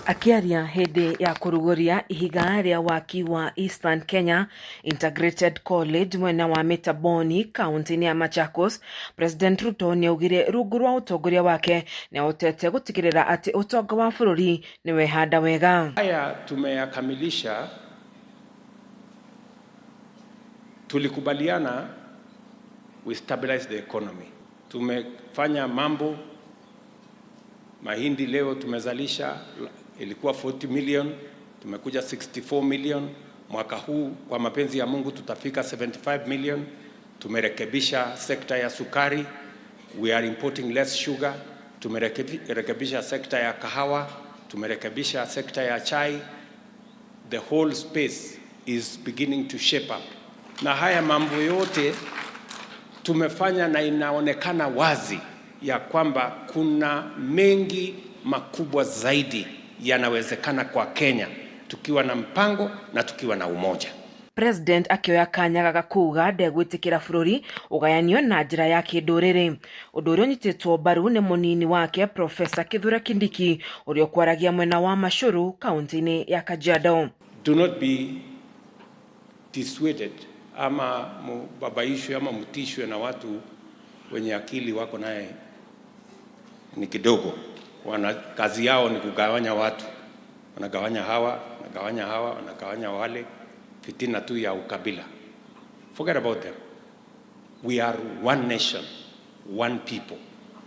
Akiaria hede ya kurugoria ihiga ria waki wa Eastern Kenya Integrated College mwena wa Metaboni kaunti ya Machakos, President Ruto niaugire rungu rwa utongoria wake niahotete gutigirira ati utonga wa bururi ni wehanda wega. Haya tumeyakamilisha. Tulikubaliana we stabilize the economy. Tumefanya mambo. Mahindi leo tumezalisha ilikuwa 40 million, tumekuja 64 million. Mwaka huu kwa mapenzi ya Mungu tutafika 75 million. Tumerekebisha sekta ya sukari, we are importing less sugar. Tumerekebisha sekta ya kahawa, tumerekebisha sekta ya chai. The whole space is beginning to shape up. Na haya mambo yote tumefanya na inaonekana wazi ya kwamba kuna mengi makubwa zaidi yanawezekana kwa Kenya tukiwa na mpango na tukiwa na umoja. President akioya kanya gagakuga ndegwitikira bururi ugayanio na njira ya kinduriri. Undu uria unyititwo mbaru ni munini wake Professor Kithure Kindiki uria kwaragia mwena wa Machuru kaunti ya Kajiado. Do not be dissuaded ama babaishwe ama mutishwe na watu wenye akili wako naye ni kidogo. Kazi yao ni kugawanya watu. Wanagawanya hawa, wanagawanya wale, fitina tu ya ukabila. Forget about them. We are one nation, one people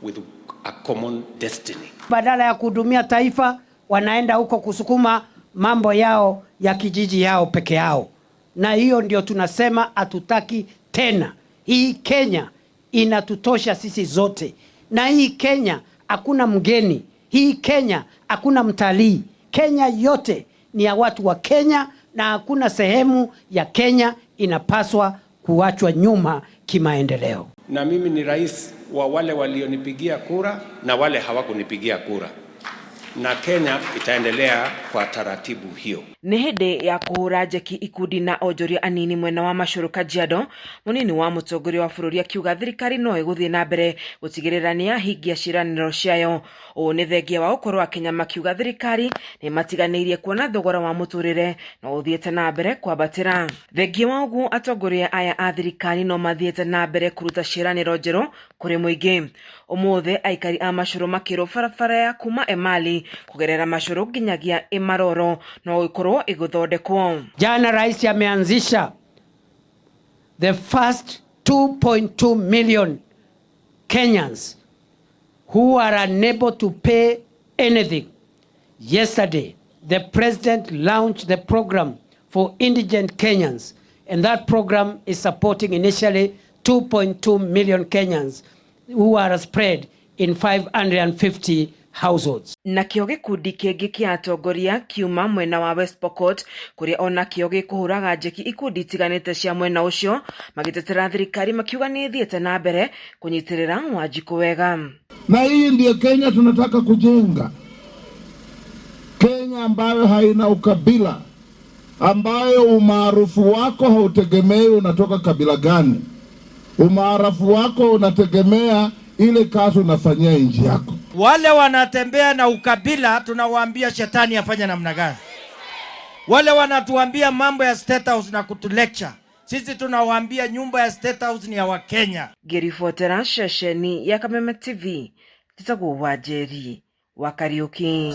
with a common destiny. Badala ya kuhudumia taifa, wanaenda huko kusukuma mambo yao ya kijiji yao peke yao. Na hiyo ndio tunasema hatutaki tena. Hii Kenya inatutosha sisi zote. Na hii Kenya hakuna mgeni. Hii Kenya hakuna mtalii. Kenya yote ni ya watu wa Kenya na hakuna sehemu ya Kenya inapaswa kuachwa nyuma kimaendeleo. Na mimi ni rais wa wale walionipigia kura na wale hawakunipigia kura. Na Kenya itaendelea kwa taratibu hiyo. Ni hede ya kuhura jeki ikundi na onjoria anini mwena wa Machuru Kajiado, munini wa mutongoria wa bururi akiuga thirikari no iguthie na mbere gutigirira ni yahingia ciraniro ciayo. O ni thengia wa ukoro wa Kenya makiuga thirikari ni matiganirie kuona thogora wa muturire na uthiete na mbere kwabatira. Thengia wa ugu atongoria aya a thirikari no mathiete na mbere kuruta ciraniro njeru kuri muingi. Umuthe aikari a Machuru makiro barabara ya kuma Emali kugerera Machuru nginyagia Imaroro no ikoro iguthodekwo. Jana rais ameanzisha the first 2.2 million Kenyans who are unable to pay anything. Yesterday, the president launched the program for indigent Kenyans, and that program is supporting initially 2.2 million Kenyans who are spread in 550 households. Na kio gikundi kingi kia atongoria kiuma mwena wa West Pokot kuria ona kio gikuhuraga njeki ikundi tiganite cia mwena ucio magitetera thirikari makiuga ni thiete na mbere kunyitirira Wanjiku wega. Na hii ndio Kenya tunataka kujenga. Kenya ambayo haina ukabila, ambayo umaarufu wako hautegemei unatoka kabila gani. Umaarufu wako unategemea ile kazi unafanyia nchi yako. Wale wanatembea na ukabila tunawaambia shetani afanye namna gani? Wale wanatuambia mambo ya State House na kutulecture, sisi tunawaambia nyumba ya State House ni ya Wakenya. Gerifotera shesheni ya Kameme TV, Titagu Wajeri wa Kariuki.